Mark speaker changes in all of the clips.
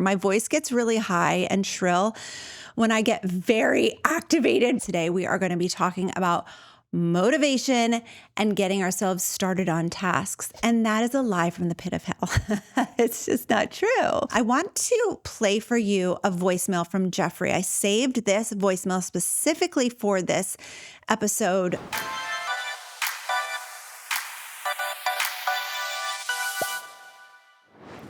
Speaker 1: My voice gets really high and shrill when I get very activated. Today, we are going to be talking about motivation and getting ourselves started on tasks. And that is a lie from the pit of hell. It's just not true. I want to play for you a voicemail from Jeffrey. I saved this voicemail specifically for this episode.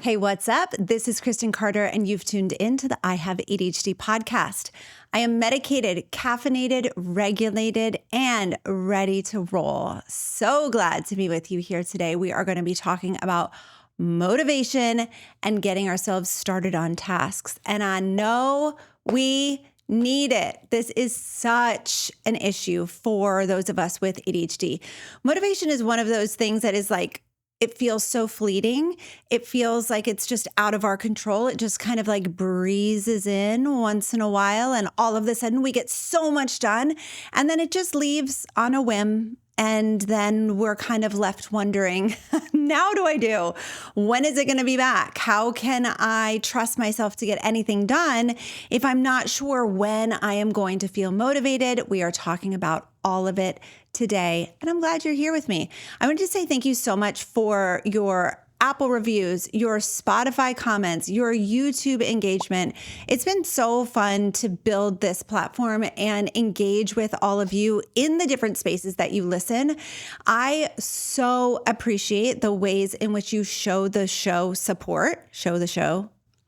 Speaker 1: Hey, what's up? This is Kristen Carter, and you've tuned into the I Have ADHD podcast. I am medicated, caffeinated, regulated, and ready to roll. So glad to be with you here today. We are going to be talking about motivation and getting ourselves started on tasks. And I know we need it. This is such an issue for those of us with ADHD. Motivation is one of those things that is like, it feels so fleeting. It feels like it's just out of our control. It just kind of like breezes in once in a while, and all of a sudden we get so much done, and then it just leaves on a whim. And then we're kind of left wondering, now what do I do? When is it going to be back? How can I trust myself to get anything done if I'm not sure when I am going to feel motivated? We are talking about all of it today, and I'm glad you're here with me. I want to say thank you so much for your Apple reviews, your Spotify comments, your YouTube engagement. It's been so fun to build this platform and engage with all of you in the different spaces that you listen. I so appreciate the ways in which you show the show support.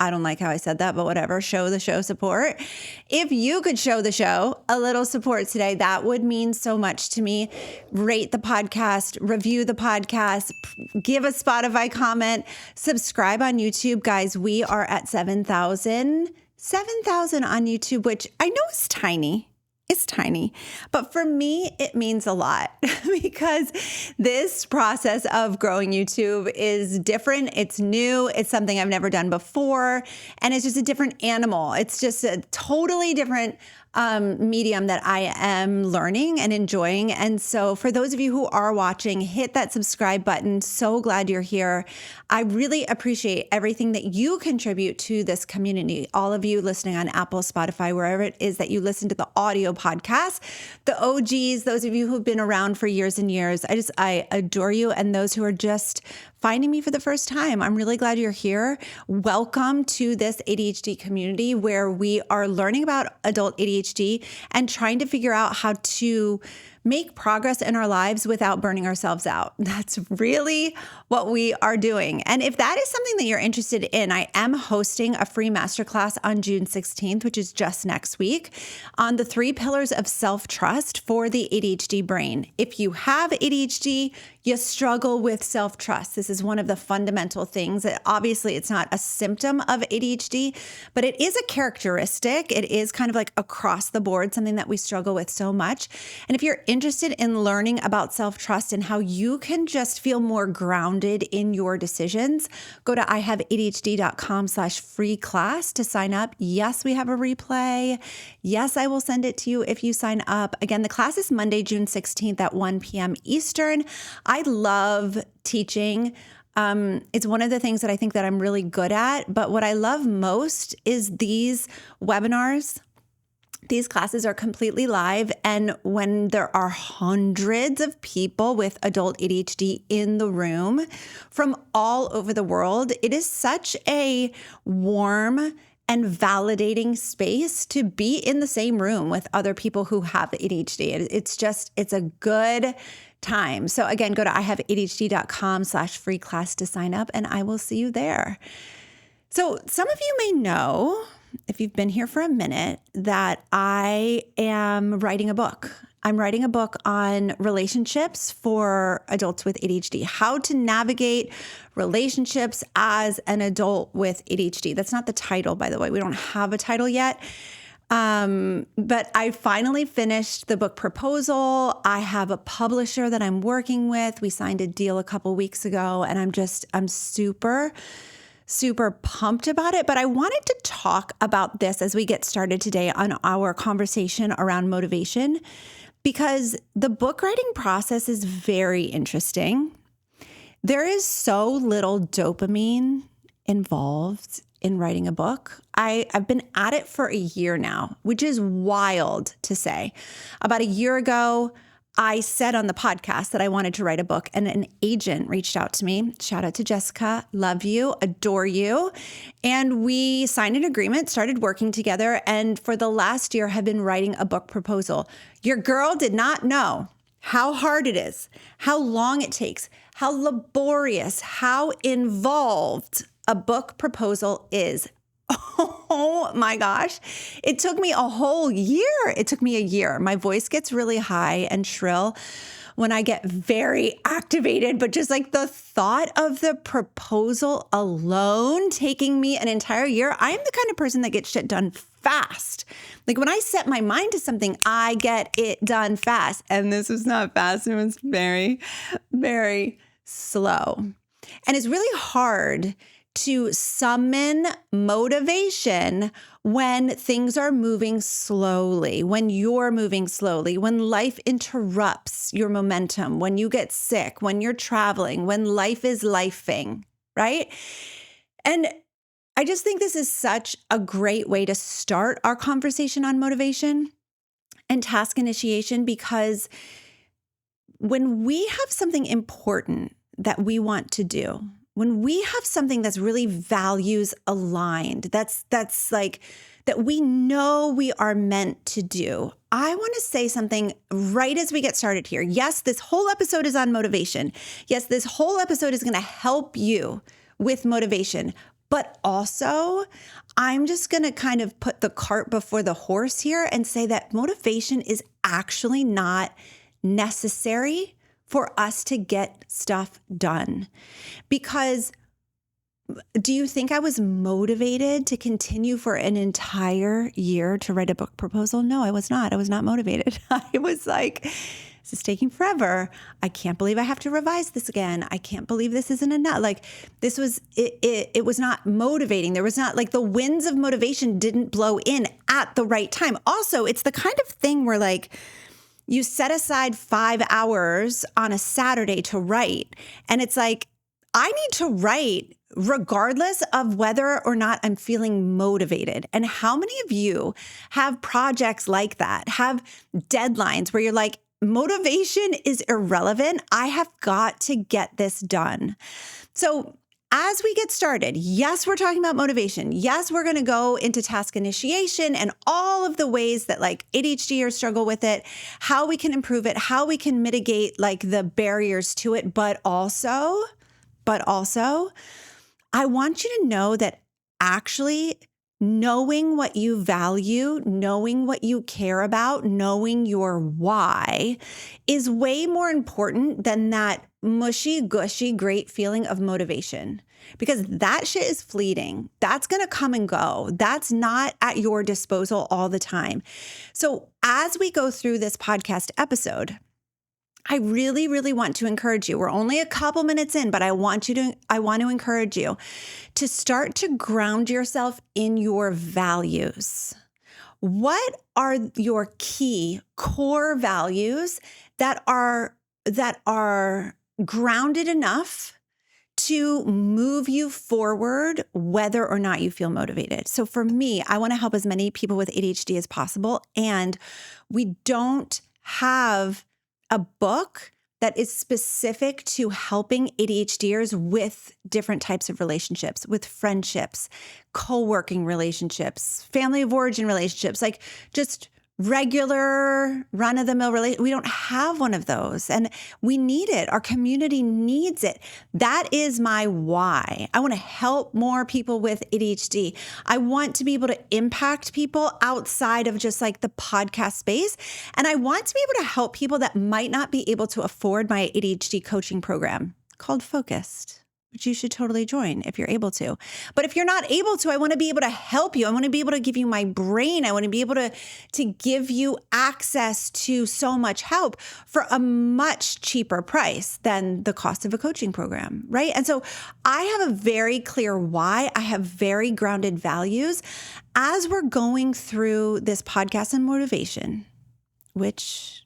Speaker 1: I don't like how I said that, but whatever. Show the show support. If you could show the show a little support today, that would mean so much to me. Rate the podcast, review the podcast, give a Spotify comment, subscribe on YouTube. Guys, we are at 7,000 on YouTube, which I know is tiny. It's tiny, but for me, it means a lot because this process of growing YouTube is different. It's new. It's something I've never done before. And it's just a different animal. It's just a totally different medium that I am learning and enjoying. And so for those of you who are watching, hit that subscribe button. So glad you're here. I really appreciate everything that you contribute to this community. All of you listening on Apple, Spotify, wherever it is that you listen to the audio podcast, the OGs, those of you who've been around for years and years. I adore you. And those who are just finding me for the first time, I'm really glad you're here. Welcome to this ADHD community where we are learning about adult ADHD and trying to figure out how to make progress in our lives without burning ourselves out. That's really what we are doing. And if that is something that you're interested in, I am hosting a free masterclass on June 16th, which is just next week, on the 3 pillars of self-trust for the ADHD brain. If you have ADHD, you struggle with self-trust. This is one of the fundamental things. Obviously, it's not a symptom of ADHD, but it is a characteristic. It is kind of like across the board, something that we struggle with so much. And if you're interested in learning about self-trust and how you can just feel more grounded in your decisions, go to ihaveadhd.com/free class to sign up. Yes, we have a replay. Yes, I will send it to you if you sign up. Again, the class is Monday, June 16th at 1 p.m. Eastern. I love teaching. It's one of the things that I think that I'm really good at. But what I love most is these webinars. These classes are completely live. And when there are hundreds of people with adult ADHD in the room from all over the world, it is such a warm and validating space to be in the same room with other people who have ADHD. It's a good time. So again, go to ihaveadhd.com/free class to sign up, and I will see you there. So some of you may know, if you've been here for a minute, that I am writing a book. I'm writing a book on relationships for adults with ADHD, how to navigate relationships as an adult with ADHD. That's not the title, by the way. We don't have a title yet. But I finally finished the book proposal. I have a publisher that I'm working with. We signed a deal a couple weeks ago, and I'm super pumped about it. But I wanted to talk about this as we get started today on our conversation around motivation, because the book writing process is very interesting. There is so little dopamine involved in writing a book. I've been at it for a year now, which is wild to say. About a year ago, I said on the podcast that I wanted to write a book, and an agent reached out to me. Shout out to Jessica. Love you, adore you. And we signed an agreement, started working together, and for the last year have been writing a book proposal. Your girl did not know how hard it is, how long it takes, how laborious, how involved a book proposal is. Oh my gosh. It took me a whole year. It took me a year. My voice gets really high and shrill when I get very activated, but just like the thought of the proposal alone taking me an entire year, I am the kind of person that gets shit done fast. Like when I set my mind to something, I get it done fast. And this was not fast. It was very, very slow. And it's really hard to summon motivation when things are moving slowly, when you're moving slowly, when life interrupts your momentum, when you get sick, when you're traveling, when life is lifing, right? And I just think this is such a great way to start our conversation on motivation and task initiation, because when we have something important that we want to do, when we have something that's really values aligned, that's like that we know we are meant to do, I want to say something right as we get started here. Yes, this whole episode is on motivation. Yes, this whole episode is going to help you with motivation. But also, I'm just going to kind of put the cart before the horse here and say that motivation is actually not necessary for us to get stuff done. Because do you think I was motivated to continue for an entire year to write a book proposal? No, I was not. I was not motivated. I was like, this is taking forever. I can't believe I have to revise this again. I can't believe this isn't enough. Like this was, it was not motivating. There was not like the winds of motivation didn't blow in at the right time. Also, it's the kind of thing where like, you set aside 5 hours on a Saturday to write. And it's like, I need to write regardless of whether or not I'm feeling motivated. And how many of you have projects like that, have deadlines where you're like, motivation is irrelevant. I have got to get this done. So as we get started, yes, we're talking about motivation. Yes, we're going to go into task initiation and all of the ways that like ADHDers struggle with it, how we can improve it, how we can mitigate like the barriers to it. But also, I want you to know that actually knowing what you value, knowing what you care about, knowing your why is way more important than that mushy, gushy, great feeling of motivation, because that shit is fleeting. That's going to come and go. That's not at your disposal all the time. So as we go through this podcast episode, I really, really want to encourage you. We're only a couple minutes in, but I want to encourage you to start to ground yourself in your values. What are your key core values that are grounded enough to move you forward, whether or not you feel motivated? So for me, I want to help as many people with ADHD as possible. And we don't have a book that is specific to helping ADHDers with different types of relationships, with friendships, co-working relationships, family of origin relationships, like just regular run-of-the-mill relationship. We don't have one of those, and we need it. Our community needs it. That is my why. I want to help more people with ADHD. I want to be able to impact people outside of just like the podcast space. And I want to be able to help people that might not be able to afford my ADHD coaching program called Focused, which you should totally join if you're able to. But if you're not able to, I want to be able to help you. I want to be able to give you my brain. I want to be able to give you access to so much help for a much cheaper price than the cost of a coaching program, right? And so I have a very clear why. I have very grounded values. As we're going through this podcast on motivation, which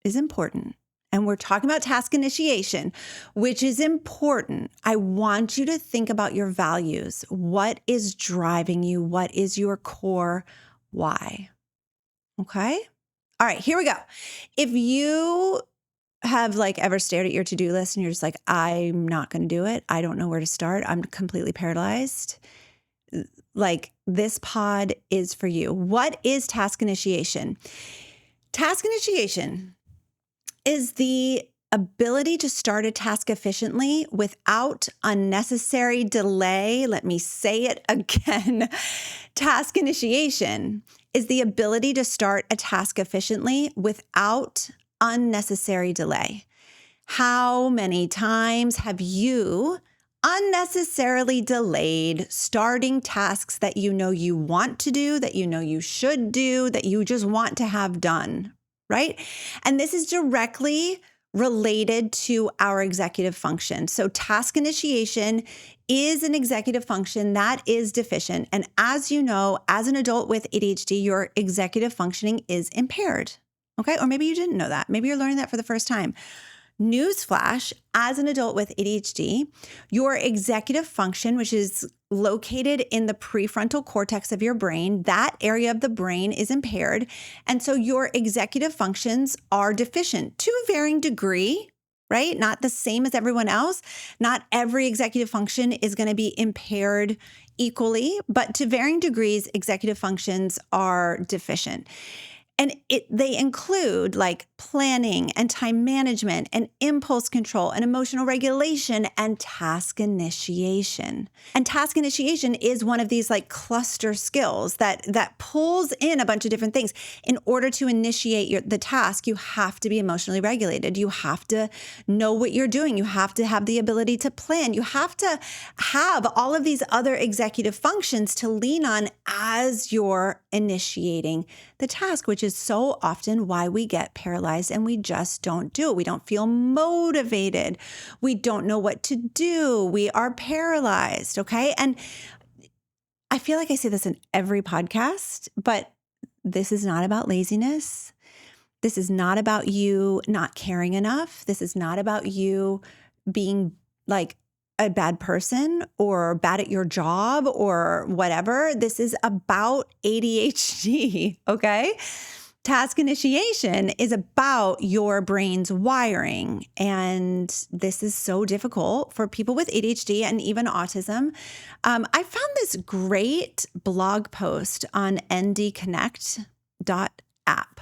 Speaker 1: is important, and we're talking about task initiation, which is important, I want you to think about your values. What is driving you? What is your core why? Okay? All right, here we go. If you have ever stared at your to-do list and you're just like, I'm not going to do it. I don't know where to start. I'm completely paralyzed. This pod is for you. What is task initiation? Task initiation is the ability to start a task efficiently without unnecessary delay. Let me say it again. Task initiation is the ability to start a task efficiently without unnecessary delay. How many times have you unnecessarily delayed starting tasks that you know you want to do, that you know you should do, that you just want to have done, right? And this is directly related to our executive function. So task initiation is an executive function that is deficient. And as you know, as an adult with ADHD, your executive functioning is impaired. Okay? Or maybe you didn't know that. Maybe you're learning that for the first time. Newsflash, as an adult with ADHD, your executive function, which is located in the prefrontal cortex of your brain, that area of the brain is impaired. And so your executive functions are deficient to a varying degree, right? Not the same as everyone else. Not every executive function is going to be impaired equally, but to varying degrees, executive functions are deficient. And they include planning and time management and impulse control and emotional regulation and task initiation. And task initiation is one of these cluster skills that pulls in a bunch of different things. In order to initiate the task, you have to be emotionally regulated. You have to know what you're doing. You have to have the ability to plan. You have to have all of these other executive functions to lean on as you're initiating the task, which is so often why we get paralyzed and we just don't do it. We don't feel motivated. We don't know what to do. We are paralyzed, okay? And I feel like I say this in every podcast, but this is not about laziness. This is not about you not caring enough. This is not about you being a bad person or bad at your job or whatever. This is about ADHD, okay? Task initiation is about your brain's wiring. And this is so difficult for people with ADHD and even autism. I found this great blog post on ndconnect.app.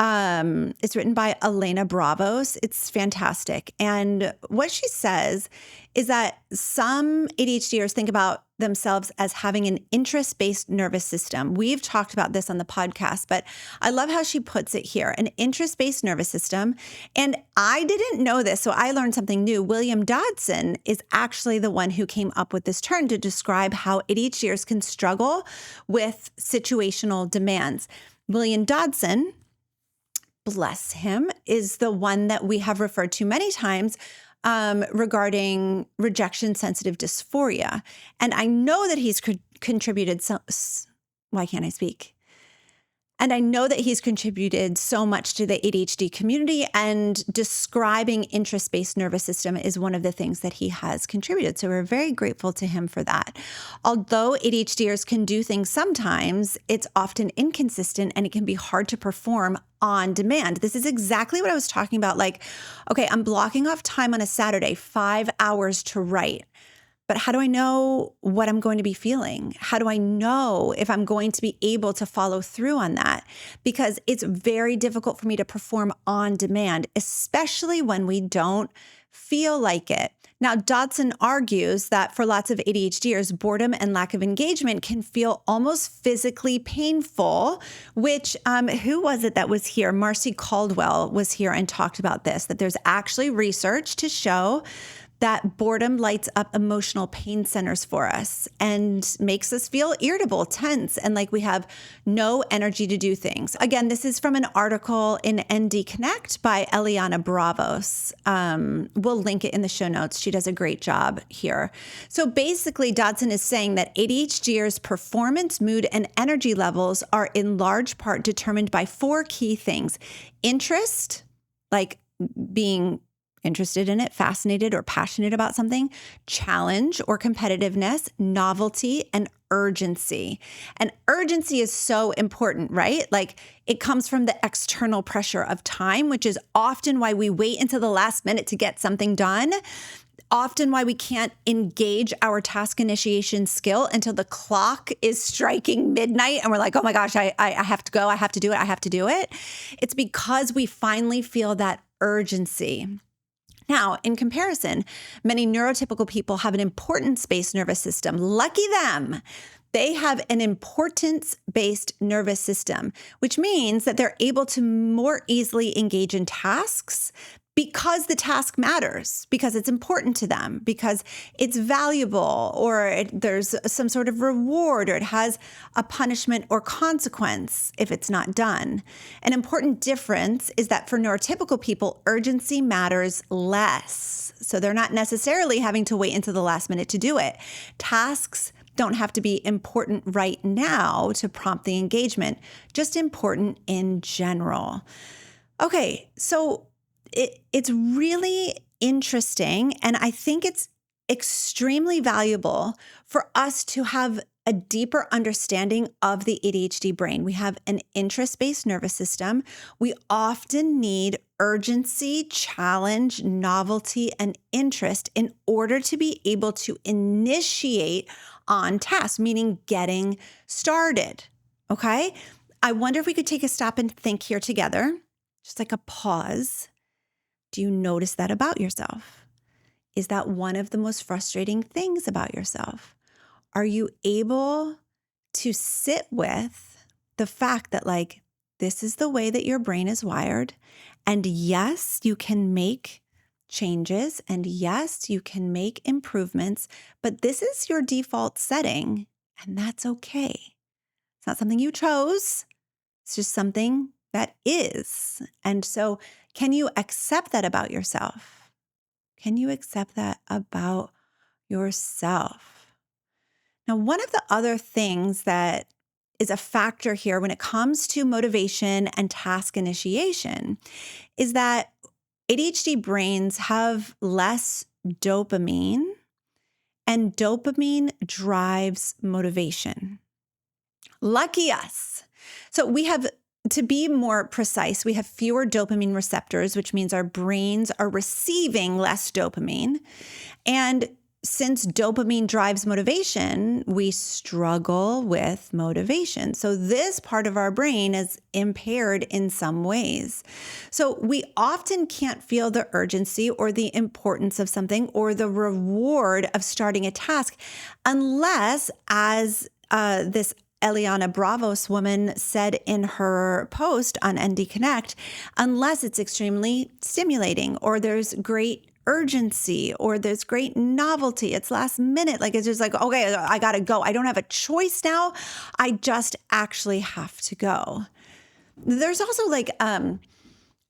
Speaker 1: It's written by Elena Bravos. It's fantastic. And what she says is that some ADHDers think about themselves as having an interest-based nervous system. We've talked about this on the podcast, but I love how she puts it here, an interest-based nervous system. And I didn't know this, so I learned something new. William Dodson is actually the one who came up with this term to describe how ADHDers can struggle with situational demands. William Dodson, bless him, is the one that we have referred to many times regarding rejection-sensitive dysphoria. And I know that he's contributed why can't I speak? And I know that he's contributed so much to the ADHD community, and describing interest-based nervous system is one of the things that he has contributed. So we're very grateful to him for that. Although ADHDers can do things sometimes, it's often inconsistent and it can be hard to perform on demand. This is exactly what I was talking about. Okay, I'm blocking off time on a Saturday, 5 hours to write. But how do I know what I'm going to be feeling? How do I know if I'm going to be able to follow through on that? Because it's very difficult for me to perform on demand, especially when we don't feel like it. Now, Dodson argues that for lots of ADHDers, boredom and lack of engagement can feel almost physically painful, which, who was it that was here? Marcy Caldwell was here and talked about this, that there's actually research to show that boredom lights up emotional pain centers for us and makes us feel irritable, tense, and like we have no energy to do things. Again, this is from an article in ND Connect by Eliana Bravos. We'll link it in the show notes. She does a great job here. So basically, Dodson is saying that ADHDers' performance, mood, and energy levels are in large part determined by 4 key things: interest, like being interested in it, fascinated or passionate about something, challenge or competitiveness, novelty, and urgency. And urgency is so important, right? Like it comes from the external pressure of time, which is often why we wait until the last minute to get something done. Often why we can't engage our task initiation skill until the clock is striking midnight and we're like, oh my gosh, I have to go. I have to do it. I have to do it. It's because we finally feel that urgency. Now, in comparison, many neurotypical people have an importance-based nervous system. Lucky them. They have an importance-based nervous system, which means that they're able to more easily engage in tasks because the task matters, because it's important to them, because it's valuable, or there's some sort of reward, or it has a punishment or consequence if it's not done. An important difference is that for neurotypical people, urgency matters less. So they're not necessarily having to wait until the last minute to do it. Tasks don't have to be important right now to prompt the engagement, just important in general. Okay, so it's really interesting, and I think it's extremely valuable for us to have a deeper understanding of the ADHD brain. We have an interest-based nervous system. We often need urgency, challenge, novelty, and interest in order to be able to initiate on tasks, meaning getting started, okay? I wonder if we could take a stop and think here together, just like a pause. Do you notice that about yourself? Is that one of the most frustrating things about yourself? Are you able to sit with the fact that like, this is the way that your brain is wired? And yes, you can make changes, and yes, you can make improvements, but this is your default setting, and that's okay. It's not something you chose. It's just something that is. And so can you accept that about yourself? Can you accept that about yourself? Now, one of the other things that is a factor here when it comes to motivation and task initiation is that ADHD brains have less dopamine, and dopamine drives motivation. Lucky us. So we have, to be more precise, we have fewer dopamine receptors, which means our brains are receiving less dopamine. And since dopamine drives motivation, we struggle with motivation. So this part of our brain is impaired in some ways. So we often can't feel the urgency or the importance of something or the reward of starting a task unless, as this Eliana Bravos woman said in her post on ND Connect, unless it's extremely stimulating or there's great urgency or there's great novelty. It's last minute. Like, it's just like, okay, I got to go. I don't have a choice now. I just actually have to go. There's also like an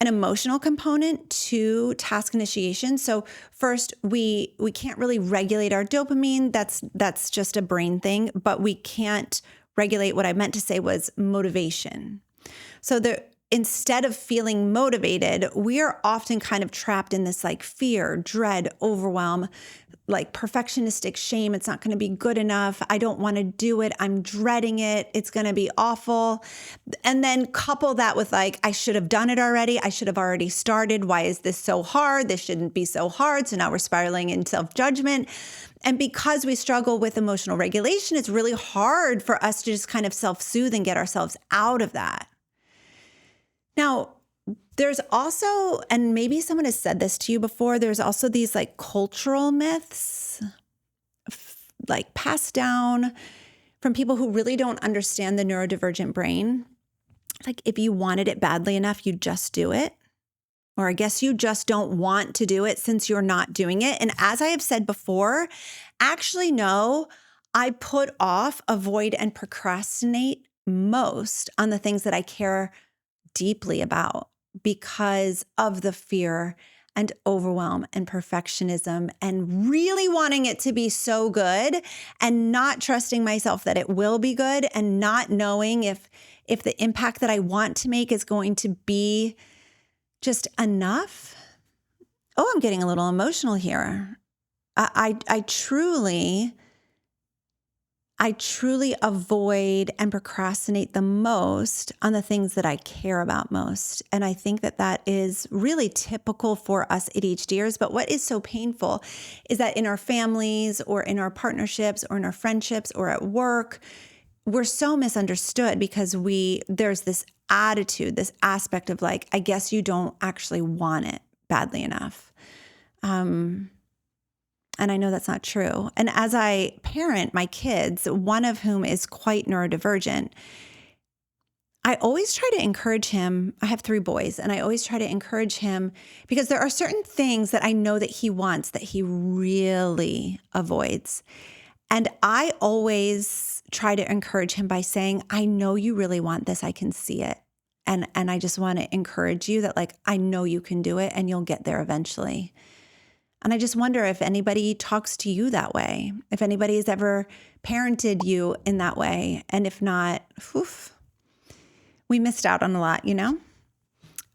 Speaker 1: emotional component to task initiation. So first, we can't really regulate our dopamine. That's just a brain thing, but we can't regulate what I meant to say was motivation. So instead of feeling motivated, we are often kind of trapped in this like fear, dread, overwhelm, like perfectionistic shame. It's not going to be good enough. I don't want to do it. I'm dreading it. It's going to be awful. And then couple that with like, I should have done it already. I should have already started. Why is this so hard? This shouldn't be so hard. So now we're spiraling in self-judgment. And because we struggle with emotional regulation, it's really hard for us to just kind of self-soothe and get ourselves out of that. Now, there's also, and maybe someone has said this to you before, there's also these like cultural myths, like passed down from people who really don't understand the neurodivergent brain. Like if you wanted it badly enough, you'd just do it. Or I guess you just don't want to do it since you're not doing it. And as I have said before, actually, no, I put off, avoid, and procrastinate most on the things that I care deeply about because of the fear and overwhelm and perfectionism and really wanting it to be so good and not trusting myself that it will be good and not knowing if the impact that I want to make is going to be just enough. oh, I'm getting a little emotional here. I truly avoid and procrastinate the most on the things that I care about most. And I think that that is really typical for us ADHDers. But what is so painful is that in our families or in our partnerships or in our friendships or at work, we're so misunderstood because there's this attitude, this aspect of like, I guess you don't actually want it badly enough. And I know that's not true. And as I parent my kids, one of whom is quite neurodivergent, I always try to encourage him. I have 3 boys, and I always try to encourage him because there are certain things that I know that he wants that he really avoids. And I always try to encourage him by saying, I know you really want this. I can see it. And I just want to encourage you that like, I know you can do it and you'll get there eventually. And I just wonder if anybody talks to you that way, if anybody has ever parented you in that way. And if not, we missed out on a lot, you know?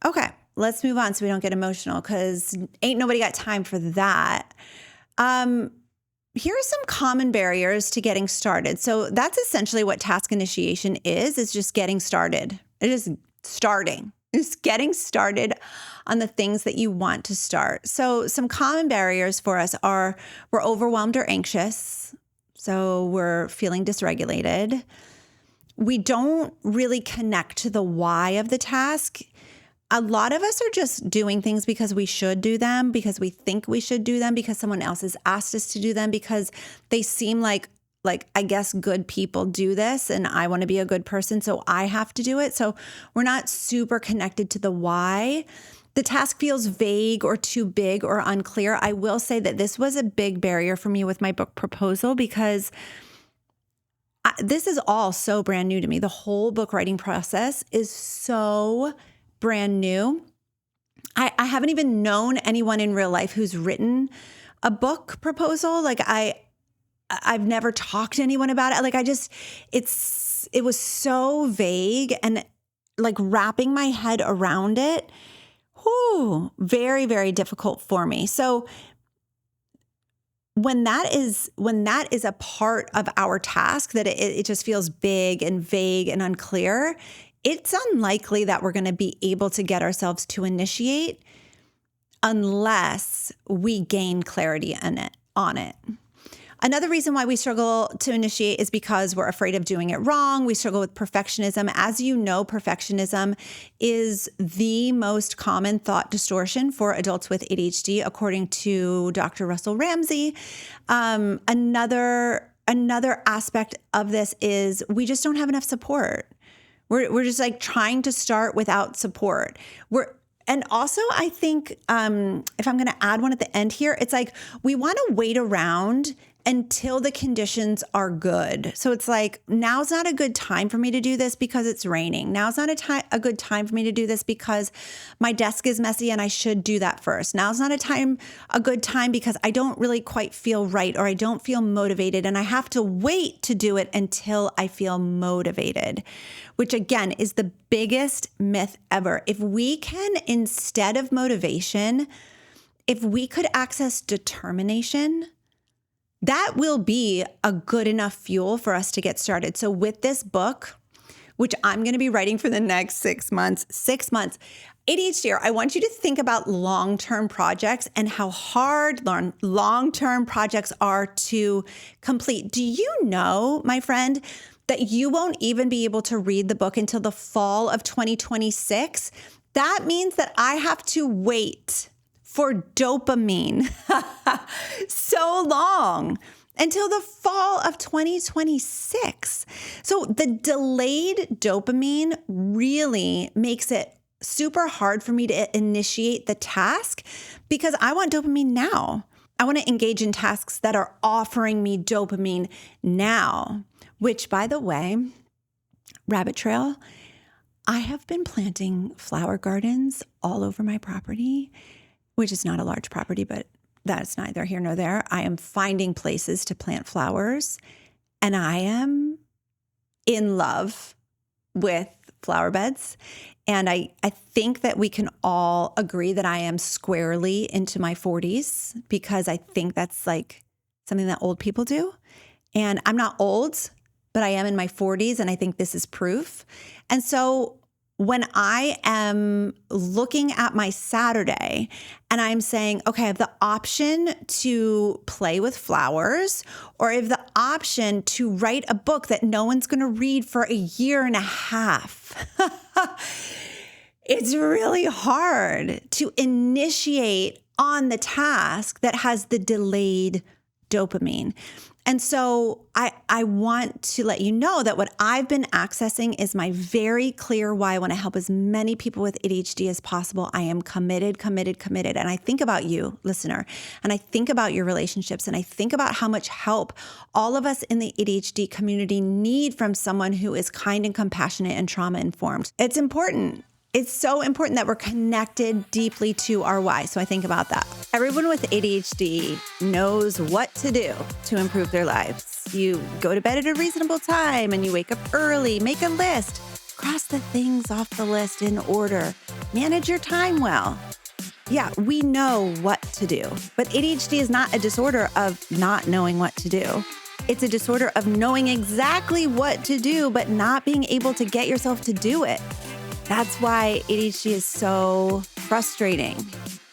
Speaker 1: Okay, let's move on so we don't get emotional because ain't nobody got time for that. Here are some common barriers to getting started. So that's essentially what task initiation is. It's just getting started. It is starting. It's getting started on the things that you want to start. So some common barriers for us are we're overwhelmed or anxious. So we're feeling dysregulated. We don't really connect to the why of the task. A lot of us are just doing things because we should do them, because we think we should do them, because someone else has asked us to do them, because they seem like I guess good people do this and I want to be a good person, so I have to do it. So we're not super connected to the why. The task feels vague or too big or unclear. I will say that this was a big barrier for me with my book proposal because this is all so brand new to me. The whole book writing process is so brand new. I haven't even known anyone in real life who's written a book proposal. Like I've never talked to anyone about it. Like it was so vague and like wrapping my head around it. Very, very difficult for me. So when that is a part of our task, that it just feels big and vague and unclear, it's unlikely that we're going to be able to get ourselves to initiate unless we gain clarity on it. Another reason why we struggle to initiate is because we're afraid of doing it wrong. We struggle with perfectionism. As you know, perfectionism is the most common thought distortion for adults with ADHD, according to Dr. Russell Ramsey. Another aspect of this is we just don't have enough support. We're just like trying to start without support. And also, I think if I'm going to add one at the end here, it's like we want to wait around until the conditions are good. So it's like, now's not a good time for me to do this because it's raining. Now's not a good time for me to do this because my desk is messy and I should do that first. Now's not a good time because I don't really quite feel right or I don't feel motivated and I have to wait to do it until I feel motivated, which again is the biggest myth ever. If we can, instead of motivation, if we could access determination, that will be a good enough fuel for us to get started. So with this book, which I'm going to be writing for the next 6 months, ADHD, I want you to think about long-term projects and how hard long-term projects are to complete. Do you know, my friend, that you won't even be able to read the book until the fall of 2026? That means that I have to wait for dopamine so long until the fall of 2026. So the delayed dopamine really makes it super hard for me to initiate the task because I want dopamine now. I want to engage in tasks that are offering me dopamine now, which, by the way, rabbit trail, I have been planting flower gardens all over my property, which is not a large property, but that's neither here nor there. I am finding places to plant flowers, and I am in love with flower beds. And I think that we can all agree that I am squarely into my 40s because I think that's like something that old people do. And I'm not old, but I am in my 40s, and I think this is proof. And so when I am looking at my Saturday and I'm saying, okay, I have the option to play with flowers, or I have the option to write a book that no one's going to read for a year and a half. It's really hard to initiate on the task that has the delayed dopamine. And so I want to let you know that what I've been accessing is my very clear why. I want to help as many people with ADHD as possible. I am committed. And I think about you, listener, and I think about your relationships, and I think about how much help all of us in the ADHD community need from someone who is kind and compassionate and trauma informed. It's important. It's so important that we're connected deeply to our why. So I think about that. Everyone with ADHD knows what to do to improve their lives. You go to bed at a reasonable time and you wake up early, make a list, cross the things off the list in order, manage your time well. Yeah, we know what to do, but ADHD is not a disorder of not knowing what to do. It's a disorder of knowing exactly what to do, but not being able to get yourself to do it. That's why ADHD is so frustrating.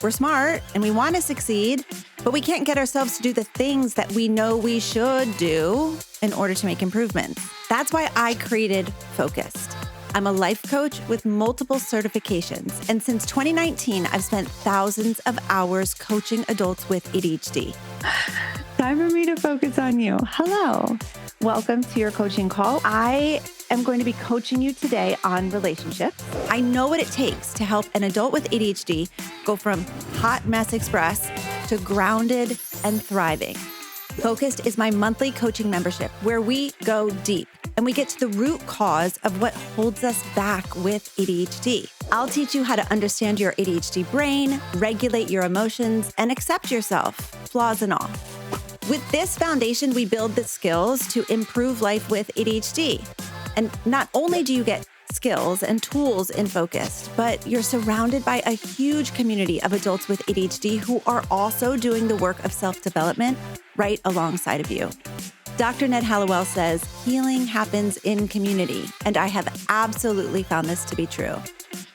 Speaker 1: We're smart and we want to succeed, but we can't get ourselves to do the things that we know we should do in order to make improvements. That's why I created Focused. I'm a life coach with multiple certifications, and since 2019, I've spent thousands of hours coaching adults with ADHD. Time for me to focus on you. Hello. Welcome to your coaching call. I am going to be coaching you today on relationships. I know what it takes to help an adult with ADHD go from hot mess express to grounded and thriving. Focused is my monthly coaching membership where we go deep and we get to the root cause of what holds us back with ADHD. I'll teach you how to understand your ADHD brain, regulate your emotions, and accept yourself, flaws and all. With this foundation, we build the skills to improve life with ADHD. And not only do you get skills and tools in Focused, but you're surrounded by a huge community of adults with ADHD who are also doing the work of self-development right alongside of you. Dr. Ned Hallowell says, healing happens in community, and I have absolutely found this to be true.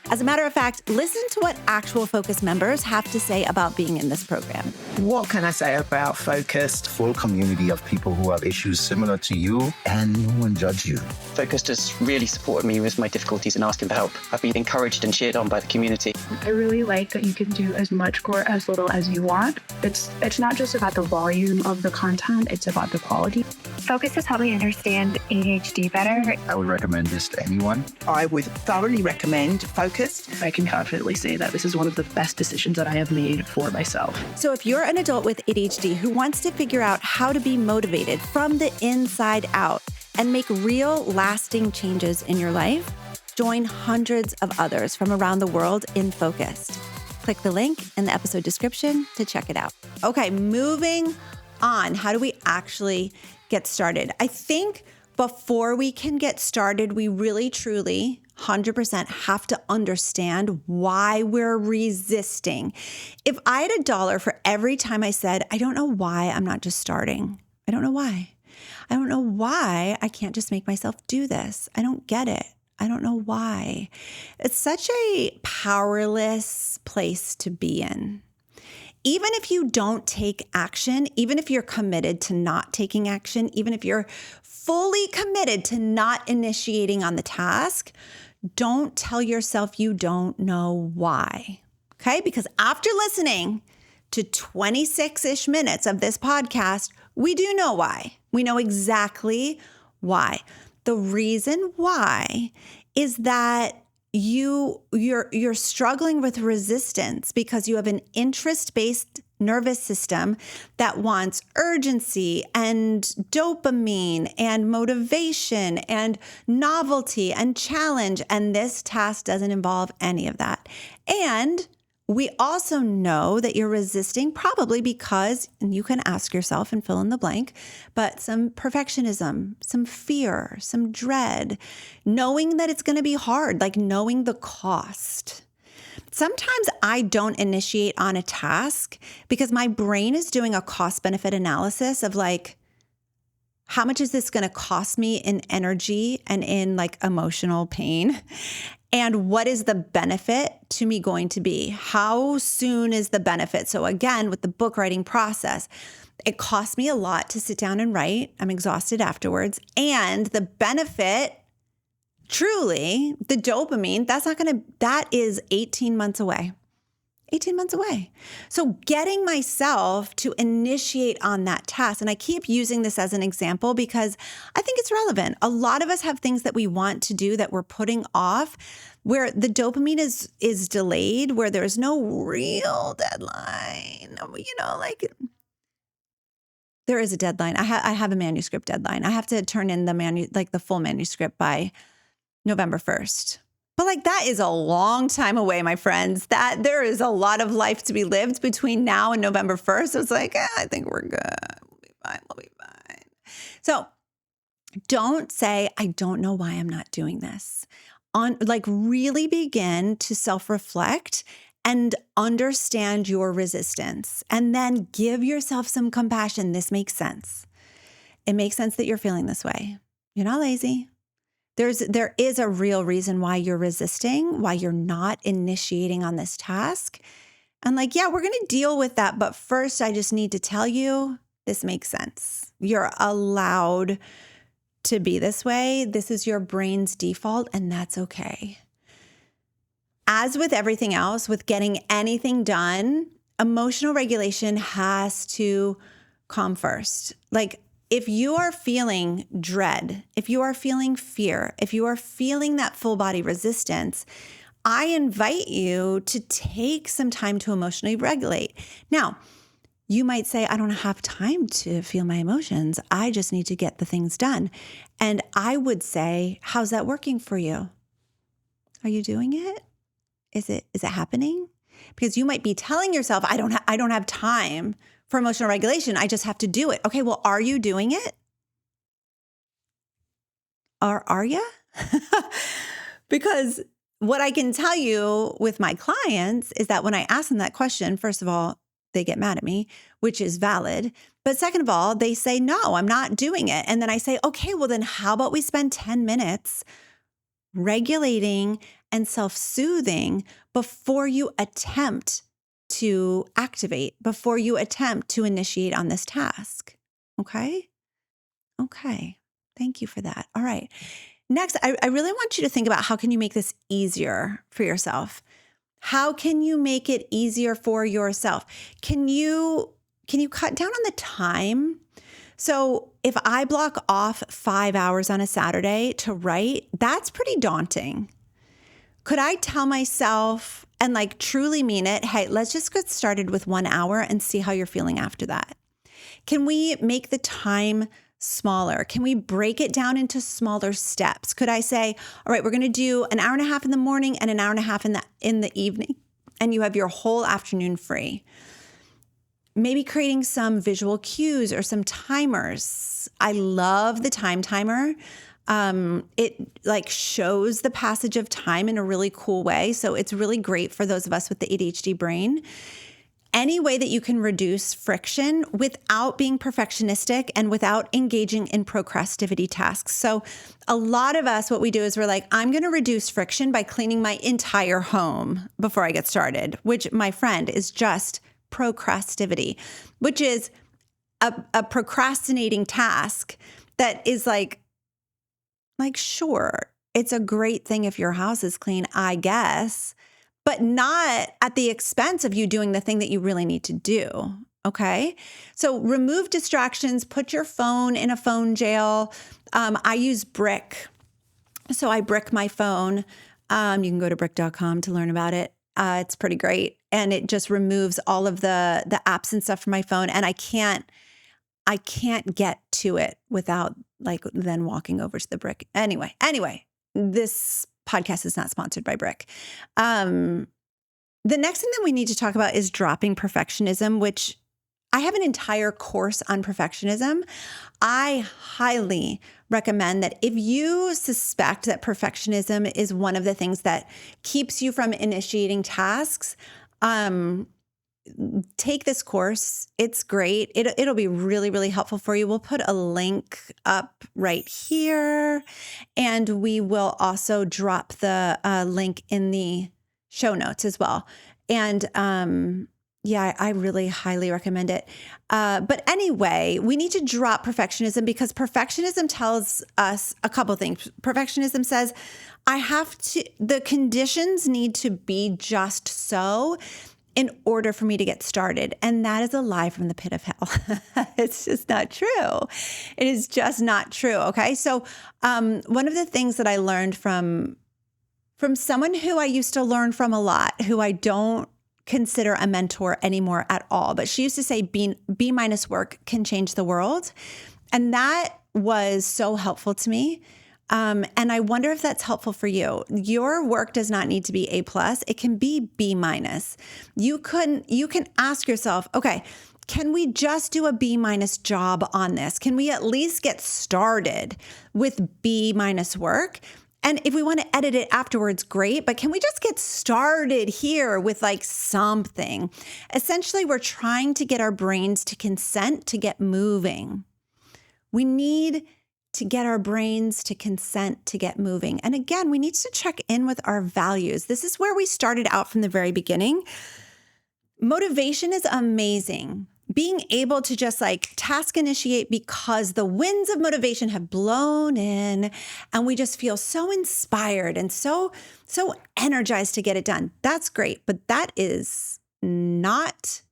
Speaker 1: As a matter of fact, listen to what actual Focus members have to say about being in this program.
Speaker 2: What can I say about Focused?
Speaker 3: Full community of people who have issues similar to you, and no one judge you.
Speaker 4: Focused has really supported me with my difficulties and asking for help. I've been encouraged and cheered on by the community.
Speaker 5: I really like that you can do as much or as little as you want. It's not just about the volume of the content, it's about the quality.
Speaker 6: Focus has helped me understand ADHD better.
Speaker 3: I would recommend this to anyone.
Speaker 2: I would thoroughly recommend Focused. I can confidently say that this is one of the best decisions that I have made for myself.
Speaker 1: So if you're an adult with ADHD who wants to figure out how to be motivated from the inside out and make real lasting changes in your life, join hundreds of others from around the world in Focused. Click the link in the episode description to check it out. Okay, moving on. How do we actually get started? I think before we can get started, we really, truly 100% have to understand why we're resisting. If I had $1 for every time I said, I don't know why I'm not just starting. I don't know why. I don't know why I can't just make myself do this. I don't get it. I don't know why. It's such a powerless place to be in. Even if you don't take action, even if you're committed to not taking action, even if you're fully committed to not initiating on the task, don't tell yourself you don't know why, okay? Because after listening to 26-ish minutes of this podcast, we do know why. We know exactly why. The reason why is that you're struggling with resistance because you have an interest-based nervous system that wants urgency and dopamine and motivation and novelty and challenge. And this task doesn't involve any of that. And we also know that you're resisting probably because, and you can ask yourself and fill in the blank, but some perfectionism, some fear, some dread, knowing that it's going to be hard, like knowing the cost. Sometimes I don't initiate on a task because my brain is doing a cost benefit analysis of like, how much is this going to cost me in energy and in like emotional pain? And what is the benefit to me going to be? How soon is the benefit? So again, with the book writing process, it costs me a lot to sit down and write. I'm exhausted afterwards. And the benefit, truly, the dopamine, that is 18 months away. 18 months away. So getting myself to initiate on that task, and I keep using this as an example because I think it's relevant. A lot of us have things that we want to do that we're putting off where the dopamine is delayed, where there's no real deadline. Like there is a deadline. I have a manuscript deadline. I have to turn in the full manuscript by November 1st. But like that is a long time away, my friends. That there is a lot of life to be lived between now and November 1st. So it's like, I think we're good. We'll be fine. We'll be fine. So don't say, I don't know why I'm not doing this. Really begin to self-reflect and understand your resistance. And then give yourself some compassion. This makes sense. It makes sense that you're feeling this way. You're not lazy. There is a real reason why you're resisting, why you're not initiating on this task. And we're going to deal with that. But first, I just need to tell you, this makes sense. You're allowed to be this way. This is your brain's default, and that's okay. As with everything else, with getting anything done, emotional regulation has to come first. If you are feeling dread, if you are feeling fear, if you are feeling that full body resistance, I invite you to take some time to emotionally regulate. Now, you might say, I don't have time to feel my emotions. I just need to get the things done. And I would say, how's that working for you? Are you doing it? Is it happening? Because you might be telling yourself, I don't have time for emotional regulation. I just have to do it. Okay, well, are you doing it? Are you? Because what I can tell you with my clients is that when I ask them that question, first of all, they get mad at me, which is valid. But second of all, they say, no, I'm not doing it. And then I say, okay, well then how about we spend 10 minutes regulating and self-soothing before you attempt to activate, before you attempt to initiate on this task. Okay? Okay. Thank you for that. All right. Next, I really want you to think about how can you make this easier for yourself? How can you make it easier for yourself? Can you cut down on the time? So if I block off 5 hours on a Saturday to write, that's pretty daunting. Could I tell myself and truly mean it, hey, let's just get started with 1 hour and see how you're feeling after that? Can we make the time smaller? Can we break it down into smaller steps? Could I say, all right, we're going to do an hour and a half in the morning and an hour and a half in the evening, and you have your whole afternoon free? Maybe creating some visual cues or some timers. I love the time timer. It shows the passage of time in a really cool way. So it's really great for those of us with the ADHD brain. Any way that you can reduce friction without being perfectionistic and without engaging in procrastinity tasks. So a lot of us, what we do is we're like, I'm going to reduce friction by cleaning my entire home before I get started, which, my friend, is just procrastinity, which is a procrastinating task that is sure, it's a great thing if your house is clean, I guess, but not at the expense of you doing the thing that you really need to do. Okay. So remove distractions, put your phone in a phone jail. I use Brick. So I brick my phone. You can go to brick.com to learn about it. It's pretty great. And it just removes all of the apps and stuff from my phone. And I can't get to it without then walking over to the Brick. Anyway, this podcast is not sponsored by Brick. The next thing that we need to talk about is dropping perfectionism, which I have an entire course on perfectionism. I highly recommend that if you suspect that perfectionism is one of the things that keeps you from initiating tasks, take this course. It's great. It'll be really, really helpful for you. We'll put a link up right here, and we will also drop the link in the show notes as well. And yeah, I really highly recommend it. But anyway, we need to drop perfectionism because perfectionism tells us a couple things. Perfectionism says, the conditions need to be just so in order for me to get started. And that is a lie from the pit of hell. It's just not true. It is just not true. Okay. So one of the things that I learned from someone who I used to learn from a lot, who I don't consider a mentor anymore at all, but she used to say B- work can change the world. And that was so helpful to me. And I wonder if that's helpful for you. Your work does not need to be A+. It can be B-. You can ask yourself, okay, can we just do a B- job on this? Can we at least get started with B- work? And if we want to edit it afterwards, great. But can we just get started here with like something? Essentially, we're trying to get our brains to consent to get moving. We need to get our brains to consent to get moving. And again, we need to check in with our values. This is where we started out from the very beginning. Motivation is amazing. Being able to just like task initiate because the winds of motivation have blown in and we just feel so inspired and so energized to get it done. That's great, but that is not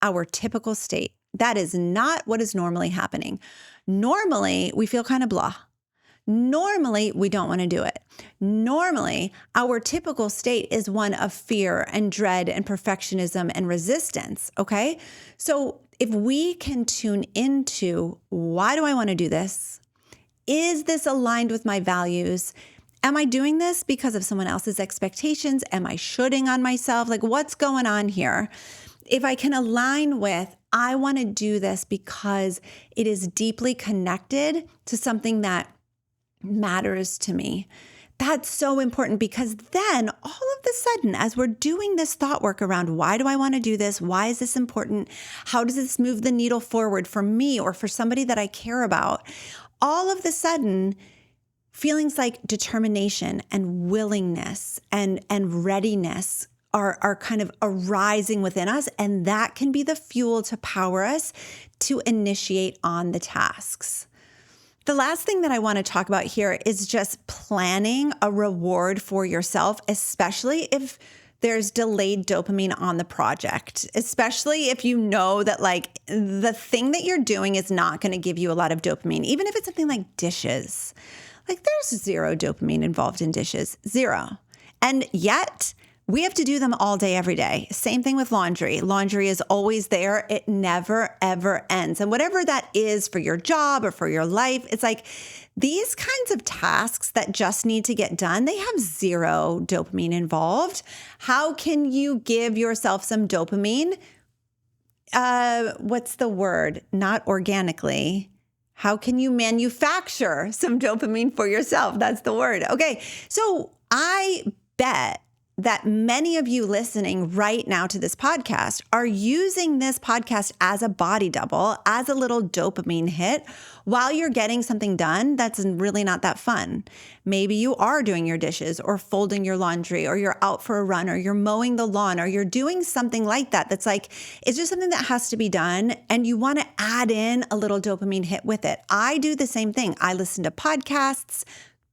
Speaker 1: our typical state. That is not what is normally happening. Normally, we feel kind of blah. Normally, we don't want to do it. Normally, our typical state is one of fear and dread and perfectionism and resistance, okay? So if we can tune into, why do I want to do this? Is this aligned with my values? Am I doing this because of someone else's expectations? Am I shooting on myself? Like, what's going on here? If I can align with, I want to do this because it is deeply connected to something that matters to me. That's so important because then all of a sudden, as we're doing this thought work around why do I want to do this? Why is this important? How does this move the needle forward for me or for somebody that I care about? All of a sudden, feelings like determination and willingness and readiness are kind of arising within us, and that can be the fuel to power us to initiate on the tasks. The last thing that I want to talk about here is just planning a reward for yourself, especially if there's delayed dopamine on the project, especially if you know that like the thing that you're doing is not going to give you a lot of dopamine, even if it's something like dishes. Like there's zero dopamine involved in dishes, zero. And yet we have to do them all day, every day. Same thing with laundry. Laundry is always there. It never, ever ends. And whatever that is for your job or for your life, it's like these kinds of tasks that just need to get done, they have zero dopamine involved. How can you give yourself some dopamine? What's the word? Not organically. How can you manufacture some dopamine for yourself? That's the word. Okay. So I bet that many of you listening right now to this podcast are using this podcast as a body double, as a little dopamine hit while you're getting something done that's really not that fun. Maybe you are doing your dishes or folding your laundry or you're out for a run or you're mowing the lawn or you're doing something like that that's like, it's just something that has to be done and you want to add in a little dopamine hit with it. I do the same thing. I listen to podcasts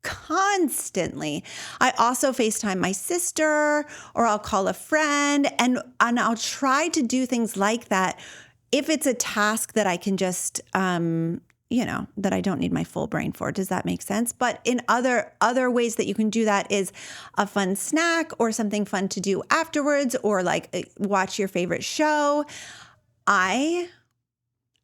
Speaker 1: constantly. I also FaceTime my sister or I'll call a friend and I'll try to do things like that if it's a task that I can just, that I don't need my full brain for. Does that make sense? But in other ways that you can do that is a fun snack or something fun to do afterwards or like watch your favorite show.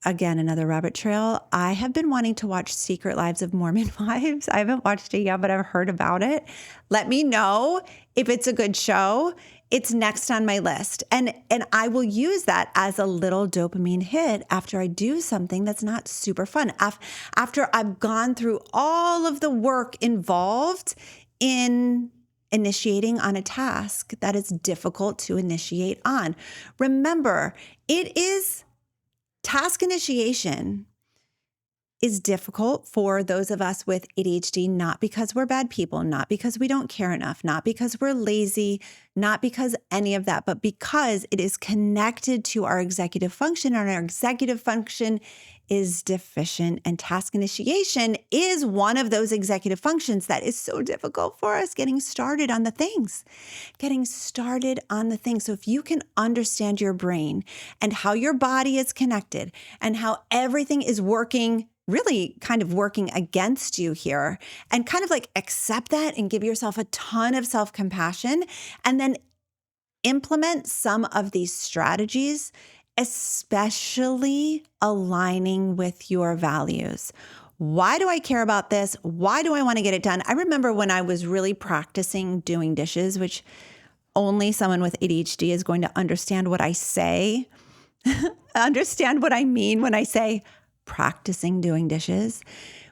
Speaker 1: Again, another rabbit trail. I have been wanting to watch Secret Lives of Mormon Wives. I haven't watched it yet, but I've heard about it. Let me know if it's a good show. it's next on my list. And I will use that as a little dopamine hit after I do something that's not super fun. After I've gone through all of the work involved in initiating on a task that is difficult to initiate on. Remember, task initiation is difficult for those of us with ADHD, not because we're bad people, not because we don't care enough, not because we're lazy, not because any of that, but because it is connected to our executive function, and our executive function is deficient. And task initiation is one of those executive functions that is so difficult for us getting started on the things. So if you can understand your brain and how your body is connected and how everything is working, really kind of working against you here, and kind of like accept that and give yourself a ton of self-compassion, and then implement some of these strategies, especially aligning with your values. Why do I care about this? Why do I want to get it done? I remember when I was really practicing doing dishes, which only someone with ADHD is going to understand what I say, understand what I mean when I say practicing doing dishes.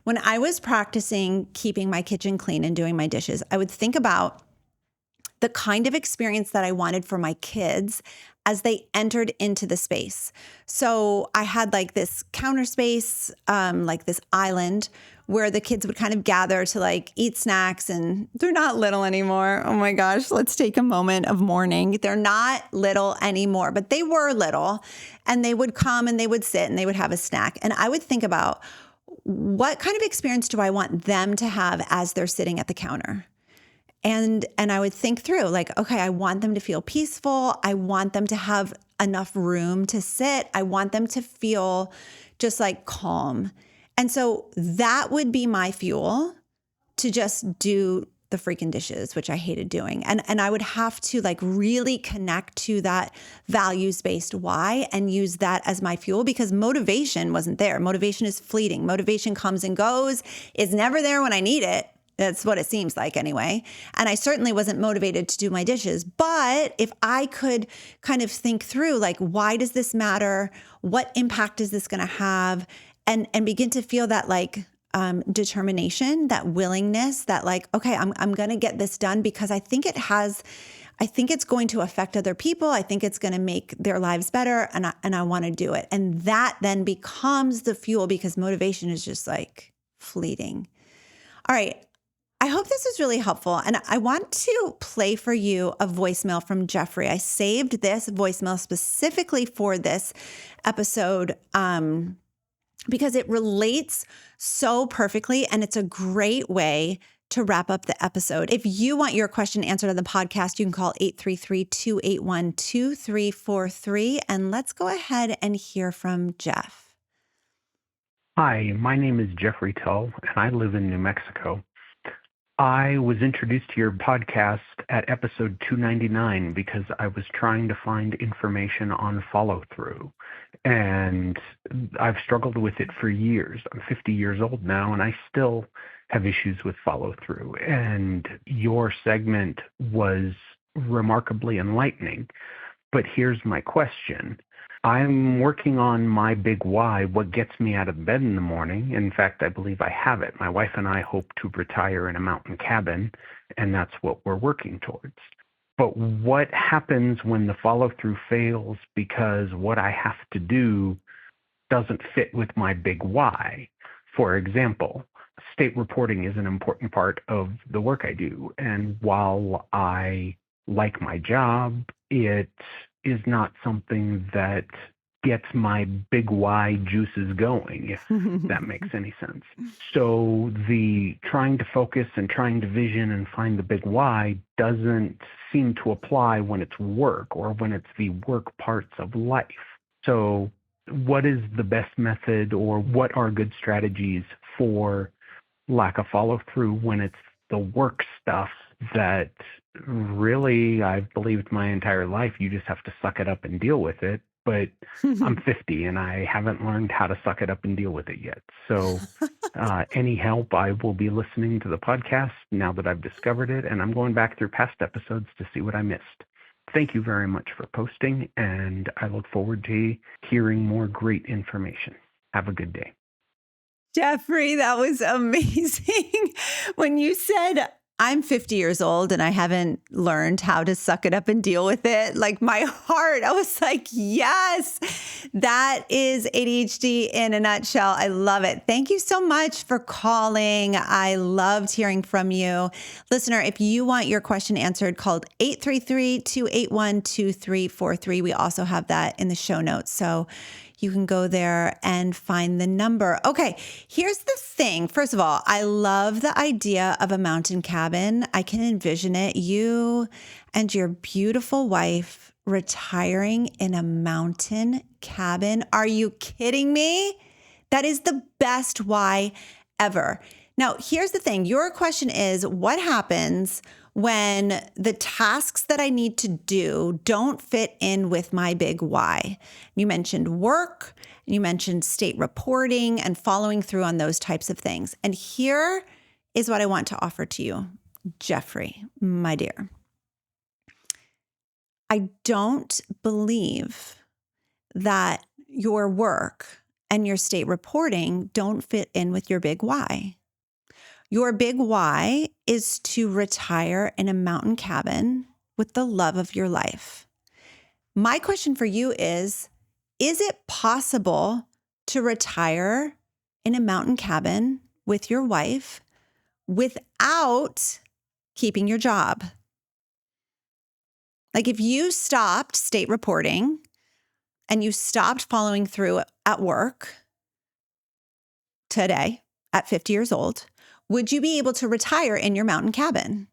Speaker 1: When I was practicing keeping my kitchen clean and doing my dishes, I would think about the kind of experience that I wanted for my kids as they entered into the space. So I had like this counter space, like this island where the kids would kind of gather to like eat snacks, and they're not little anymore. Oh my gosh, let's take a moment of mourning. They're not little anymore, but they were little, and they would come and they would sit and they would have a snack. And I would think about, what kind of experience do I want them to have as they're sitting at the counter? And I would think through like, okay, I want them to feel peaceful. I want them to have enough room to sit. I want them to feel just like calm. And so that would be my fuel to just do the freaking dishes, which I hated doing. And I would have to like really connect to that values-based why and use that as my fuel, because motivation wasn't there. Motivation is fleeting. Motivation comes and goes. It's never there when I need it. That's what it seems like anyway. And I certainly wasn't motivated to do my dishes. But if I could kind of think through, like, why does this matter? What impact is this going to have? And begin to feel that like determination, that willingness, that like, okay, I'm going to get this done because I think it's going to affect other people. I think it's going to make their lives better. And I want to do it. And that then becomes the fuel, because motivation is just like fleeting. All right. I hope this is really helpful. And I want to play for you a voicemail from Jeffrey. I saved this voicemail specifically for this episode because it relates so perfectly, and it's a great way to wrap up the episode. If you want your question answered on the podcast, you can call 833-281-2343. And let's go ahead and hear from Jeff.
Speaker 7: Hi, my name is Jeffrey Tull, and I live in New Mexico. I was introduced to your podcast at episode 299 because I was trying to find information on follow-through, and I've struggled with it for years. I'm 50 years old now, and I still have issues with follow-through, and your segment was remarkably enlightening. But here's my question. I'm working on my big why, what gets me out of bed in the morning. In fact, I believe I have it. My wife and I hope to retire in a mountain cabin, and that's what we're working towards. But what happens when the follow-through fails because what I have to do doesn't fit with my big why? For example, state reporting is an important part of the work I do. And while I like my job, it is not something that gets my big why juices going, if that makes any sense. So the trying to focus and trying to vision and find the big why doesn't seem to apply when it's work or when it's the work parts of life. So what is the best method, or what are good strategies for lack of follow through when it's the work stuff that really I've believed my entire life you just have to suck it up and deal with it? But I'm 50 and I haven't learned how to suck it up and deal with it yet. So any help, I will be listening to the podcast now that I've discovered it, and I'm going back through past episodes to see what I missed. Thank you very much for posting, and I look forward to hearing more great information. Have a good day.
Speaker 1: Jeffrey, that was amazing. When you said, I'm 50 years old and I haven't learned how to suck it up and deal with it, like my heart, I was like, yes, that is ADHD in a nutshell. I love it. Thank you so much for calling. I loved hearing from you. Listener, if you want your question answered, call 833-281-2343. We also have that in the show notes. So you can go there and find the number. Okay, here's the thing. First of all, I love the idea of a mountain cabin. I can envision it. You and your beautiful wife retiring in a mountain cabin. Are you kidding me? That is the best why ever. Now, here's the thing. Your question is, what happens when the tasks that I need to do don't fit in with my big why? You mentioned work, you mentioned state reporting and following through on those types of things. And here is what I want to offer to you, Jeffrey, my dear. I don't believe that your work and your state reporting don't fit in with your big why. Your big why is to retire in a mountain cabin with the love of your life. My question for you is it possible to retire in a mountain cabin with your wife without keeping your job? Like if you stopped state reporting and you stopped following through at work today at 50 years old, would you be able to retire in your mountain cabin?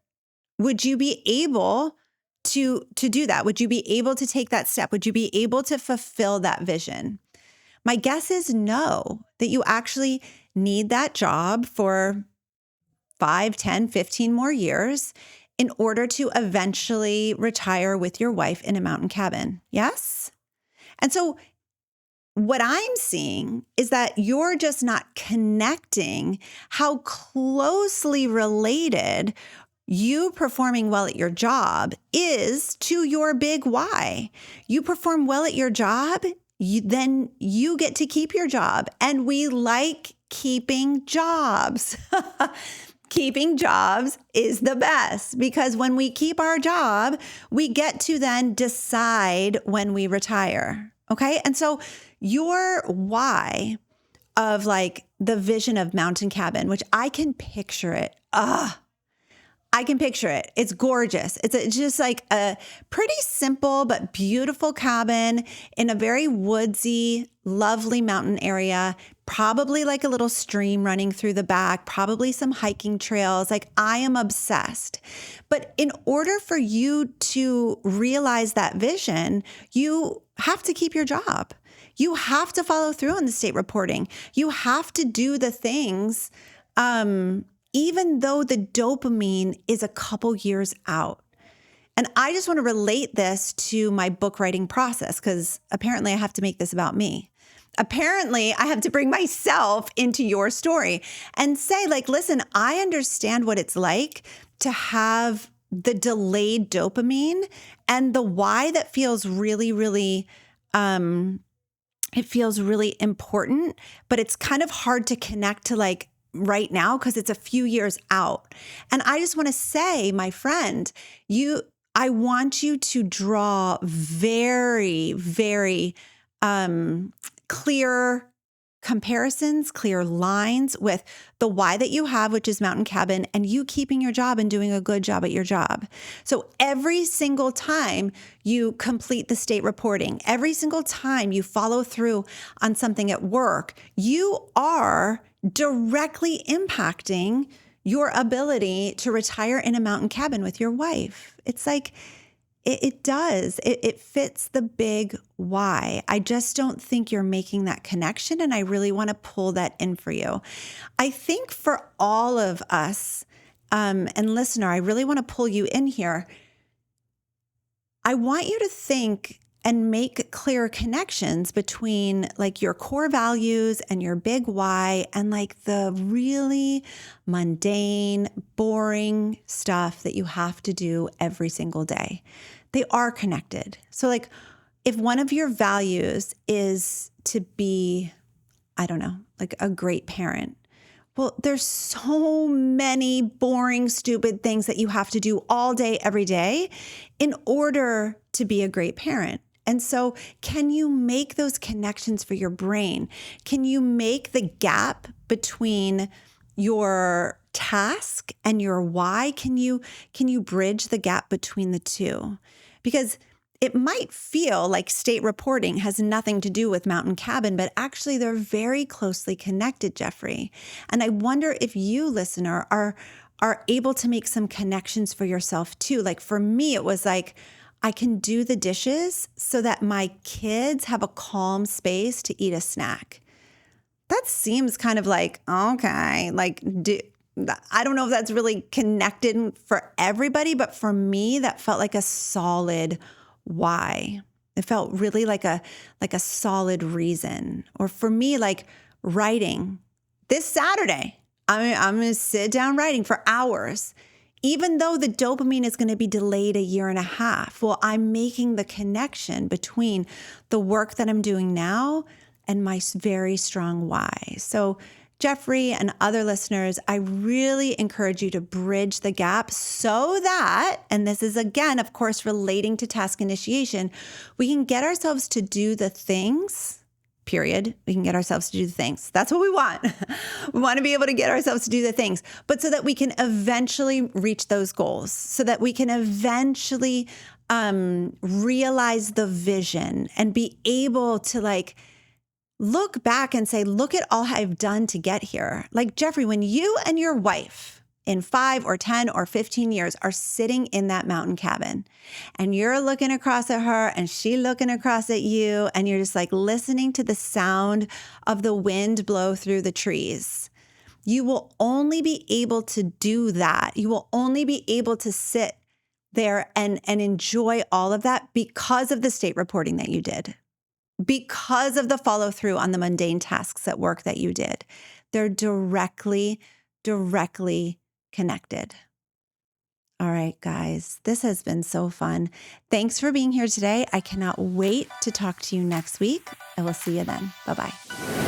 Speaker 1: Would you be able to do that? Would you be able to take that step? Would you be able to fulfill that vision? My guess is no, that you actually need that job for 5, 10, 15 more years in order to eventually retire with your wife in a mountain cabin. Yes? And so what I'm seeing is that you're just not connecting how closely related you performing well at your job is to your big why. You perform well at your job, then you get to keep your job. And we like keeping jobs. Keeping jobs is the best because when we keep our job, we get to then decide when we retire. Okay. And so your why of like the vision of mountain cabin, which I can picture it. I can picture it. It's gorgeous. It's just like a pretty simple but beautiful cabin in a very woodsy, lovely mountain area, probably like a little stream running through the back, probably some hiking trails. Like I am obsessed. But in order for you to realize that vision, you have to keep your job. You have to follow through on the state reporting. You have to do the things, even though the dopamine is a couple years out. And I just want to relate this to my book writing process because apparently I have to make this about me. Apparently I have to bring myself into your story and say like, listen, I understand what it's like to have the delayed dopamine and the why that feels really, really, it feels really important, but it's kind of hard to connect to like right now because it's a few years out. And I just want to say, my friend, I want you to draw very, very clear comparisons, clear lines with the why that you have, which is mountain cabin, and you keeping your job and doing a good job at your job. So every single time you complete the state reporting, every single time you follow through on something at work, you are directly impacting your ability to retire in a mountain cabin with your wife. It's like, it does. It fits the big why. I just don't think you're making that connection, and I really want to pull that in for you. I think for all of us, and listener, I really want to pull you in here. I want you to think and make clear connections between like your core values and your big why and like the really mundane, boring stuff that you have to do every single day. They are connected. So like if one of your values is to be, I don't know, like a great parent, well, there's so many boring, stupid things that you have to do all day, every day in order to be a great parent. And so can you make those connections for your brain? Can you make the gap between your task and your why? Can you bridge the gap between the two? Because it might feel like state reporting has nothing to do with mountain cabin, but actually they're very closely connected, Jeffrey. And I wonder if you, listener, are able to make some connections for yourself too. Like for me, it was like, I can do the dishes so that my kids have a calm space to eat a snack. That seems kind of like, okay, like I don't know if that's really connected for everybody, but for me, that felt like a solid why. It felt really like a solid reason. Or for me, like writing. This Saturday, I'm going to sit down writing for hours. Even though the dopamine is going to be delayed a year and a half, well, I'm making the connection between the work that I'm doing now and my very strong why. So Jeffrey and other listeners, I really encourage you to bridge the gap so that, and this is again, of course, relating to task initiation, we can get ourselves to do the things. Period. We can get ourselves to do the things. That's what we want. We want to be able to get ourselves to do the things, but so that we can eventually reach those goals, so that we can eventually realize the vision and be able to like look back and say, look at all I've done to get here. Like Jeffrey, when you and your wife in 5 or 10 or 15 years are sitting in that mountain cabin and you're looking across at her and she looking across at you and you're just like listening to the sound of the wind blow through the trees. You will only be able to do that. You will only be able to sit there and enjoy all of that because of the state reporting that you did, because of the follow through on the mundane tasks at work that you did. They're directly connected. All right, guys, this has been so fun. Thanks for being here today. I cannot wait to talk to you next week. I will see you then. Bye-bye.